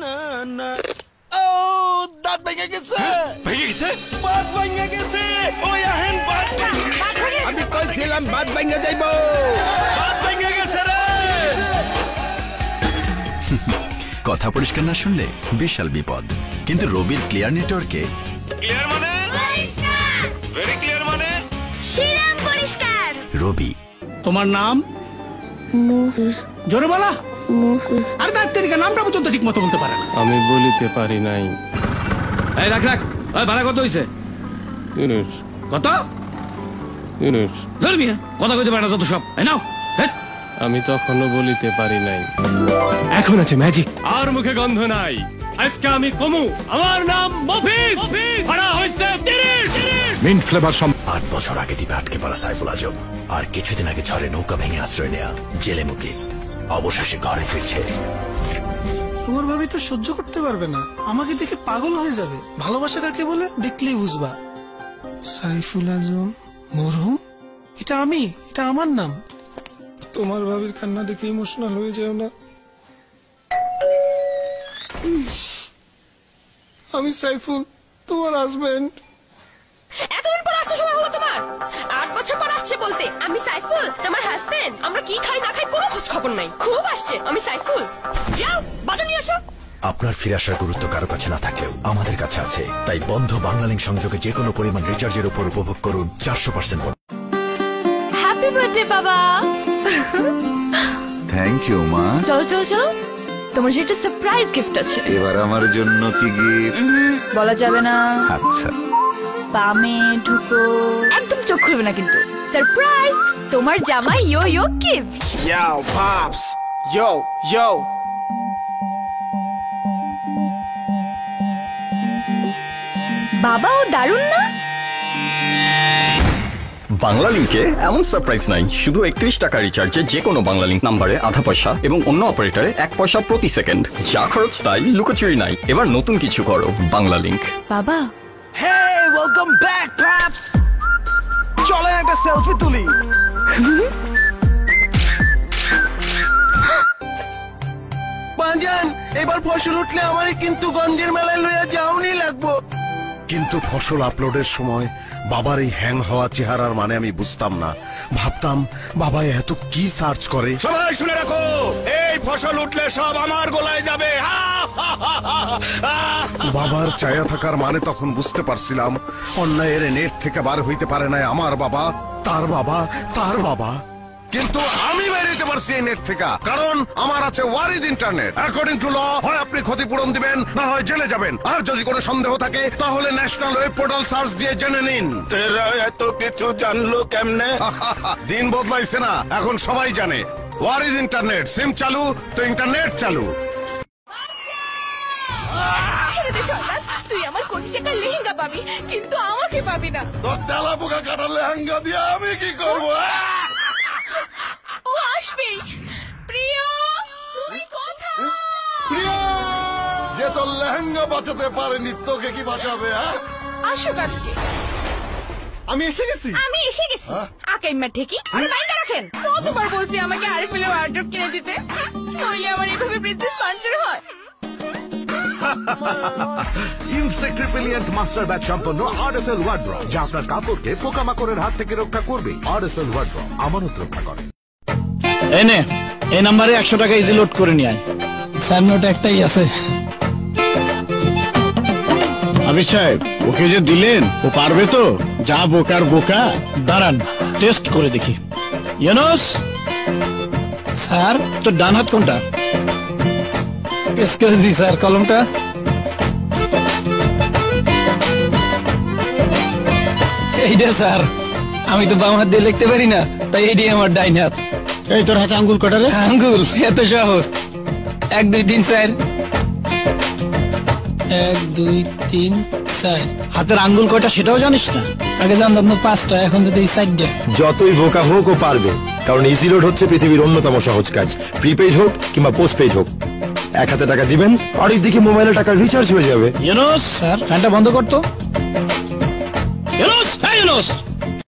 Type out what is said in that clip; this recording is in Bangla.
না না ও দাঁত ভেঙে গেছে বাত ভেঙে গেছে ওই আহেন বাত আমি কইছিলাম বাত ভেঙে যাইবো বাত ভেঙে গেছে রে কথা পরিষ্কার না শুনলে বিশাল বিপদ কিন্তু রবির ক্লিয়ার নেটওয়ার্কে ক্লিয়ার মানে পরিষ্কার ভেরি ক্লিয়ার মানে শিরাম পরিষ্কার রবি তোমার নাম মুফিস জোরে বলা মুফিস আর তার তেরিকা নামটা পর্যন্ত ঠিক মতো বলতে পারে না আমি বলিতে পারি নাই এই রাখ রাখ ওই ভাড়া কত হইছে ইউনুস কত ইউনুস ধরবি কথা কইতে পারে না যত সব এই নাও আমি তখনও বলিতে পারি নাই এখন আছে ম্যাজিক আর মুখে গন্ধ নাই আজকে আমি কমু আমার নাম মফিজ ভাড়া হইছে 30 মিন্ট ফ্লেভার 8 বছর আগে দ্বীপে আটকে পড়া সাইফুল আজম আর কিছুদিন আগে ঝড়ে নৌকা ভেঙে আশ্রয় নেয়া জেলে মুখী অবশেষে ঘরে ফিরছে। তোমার ভাবি তো সহ্য করতে পারবে না, আমাকে দেখে পাগল হয়ে যাবে। ভালোবাসা কাকে বলে দেখলেই বুঝবা। সাইফুল আজম মরহুম, এটা আমি, এটা আমার নাম। তোমার ভাবির কান্না দেখে ইমোশনাল হয়ে যাও না। আমি সাইফুল, তোমার হাজবেন্ড। এতদিন পর আসছে সময় হলো তোমার? 8 বছর পর আসছে বলতে আমি সাইফুল তোমার হাজবেন্ড। আমরা কি খাই না খাই কোনো খোঁজ খবর নাই। খুব আসছে আমি সাইফুল। যাও বাজা নিয়ে আসো। আপনার ফিরে আসার গুরুত্ব কারো কাছে না থাকলেও আমাদের কাছে আছে, তাই বন্ধ বাংলালিংক সংযোগে যে কোনো পরিমাণ রিচার্জের উপর উপভোগ করুন 400% বোনাস। হ্যাপি বার্থডে বাবা। থ্যাংক ইউ মা। চলো চলো চলো, তোমার যে একটা সারপ্রাইজ গিফট আছে। এবার আমার জন্য কি গিফট? বলা যাবে না। আচ্ছা বামে ঢুকো, একদম চোখ খুলবে না কিন্তু। সারপ্রাইজ, তোমার জামাই ইয়ো ইয়ো gift. Yo, Pops. Yo, yo. বাবাও দারুণ না? বাংলা লিংকে এমন সারপ্রাইজ নাই। শুধু 31 টাকা রিচার্জে যে কোনো বাংলা লিংক নাম্বারে আধা পয়সা এবং অন্য অপারেটরে 1 পয়সা প্রতি সেকেন্ড। যা খরচ তাই, লুকোচুরি নাই। এবার নতুন কিছু করো বাংলা লিংক। বাবা Hey, welcome back, Pops. চলো একটা সেলফি তুলি। বাজান, এবার ফসল উঠলে আমারে কিন্তু গঞ্জের মেলায় লইয়া যাওনি লাগবো। কিন্তু ফসল আপলোডের সময় বাবার এই হ্যাং হওয়া চেহারার মানে আমি বুঝতাম না। ভাবতাম বাবা এত কি সার্চ করে। সবাই শুনে রাখো, এই ফসল উঠলে সব আমার গোলায় যাবে। বাবার চায়া থাকার মানে তখন বুঝতে পারছিলাম, অন্যায়ের নেট থেকে বার হইতে পারে না আমার বাবা, তার বাবা, তার বাবা। কিন্তু আমি বেরিয়ে পারছি এই নেট থেকে, কারণ আমার আছে ওয়ারিদ ইন্টারনেট। অ্যাকর্ডিং টু ল, হয় আপনি ক্ষতিপূরণ দিবেন, না হয় জেলে যাবেন। আর যদি কোনো সন্দেহ থাকে তাহলে ন্যাশনাল ওয়েব পোর্টাল সার্চ দিয়ে জেনে নিন। এরা এত কিছু জানলো কেমনে? দিন বদলাইছে না, এখন সবাই জানে। ওয়ারিদ ইন্টারনেট, সিম চালু তো ইন্টারনেট চালু। ছেড়ে দে সরকার, তুই আমার কোটি টাকার লেহেঙ্গা পাবি, কিন্তু আমাকে পাবি না। তোর ডালা পোকা কাটা লেহেঙ্গা দিয়ে আমি কি করবো? ও আসবে। প্রিয়, তুমি কোথায়? প্রিয়, যে তোর লেহেঙ্গা বাঁচাতে পারেনি তোকে কি বাঁচাবে? আসুক আজকে। আমি এসে গেছি। আমি এসে গেছি। আকাইমা ঠিকই আমি মাইন্ডা রাখেন। কতবার বলছি আমাকে আরিফুলের ওয়ার্ড্রপ কিনে দিতে, নইলে আমার এইভাবে প্রিন্সেস পাঞ্চার হয়। ইনসেক্রিপিলিয়েন্ট মাস্টার ব্যাট সম্পন্ন আরএফএল ওয়ার্ড্রপ, যা আপনার কাপড়কে পোকামাকড়ের হাত থেকে রক্ষা করবে। আরএফএল ওয়ার্ড্রপ আমানত রক্ষা করে। এনে এই নাম্বারে 100 টাকা ইজি লোড করে নিয়ে আয়। স্যার নোট একটাই আছে। আবির সাহেব, ওকে যে দিলেন ও পারবে তো? যা বোকার বোকা। দাঁড়ান টেস্ট করে দেখি। ইউনুস স্যার, তোর ডান হাত কোনটা? এক্সকিউজ মি স্যার, কলমটা। এইটা স্যার, আমি তো বাম হাত দিয়ে লিখতে পারি না, তাই এটি আমার ডাইন হাত। এই তোর হাতে আঙ্গুল কটা রে? আঙ্গুল এত সহজ? 1 2 3 4। 1 2 3 4। হাতের আঙ্গুল কয়টা সেটাও জানিস না? আগে জানতাম তো 5টা, এখন তো এই 4টা। যতই বোকা হোক ও পারবে, কারণ ইজি লোড হচ্ছে পৃথিবীর অন্যতম সহজ কাজ। প্রিপেইড হোক কিংবা পোস্টপেইড হোক, এক হাতে টাকা দিবেন আর দিকে মোবাইলে টাকা রিচার্জ হয়ে যাবে। ইউনুস স্যার, ফ্যানটা বন্ধ করতো। ইউনুস, এই ইউনুস।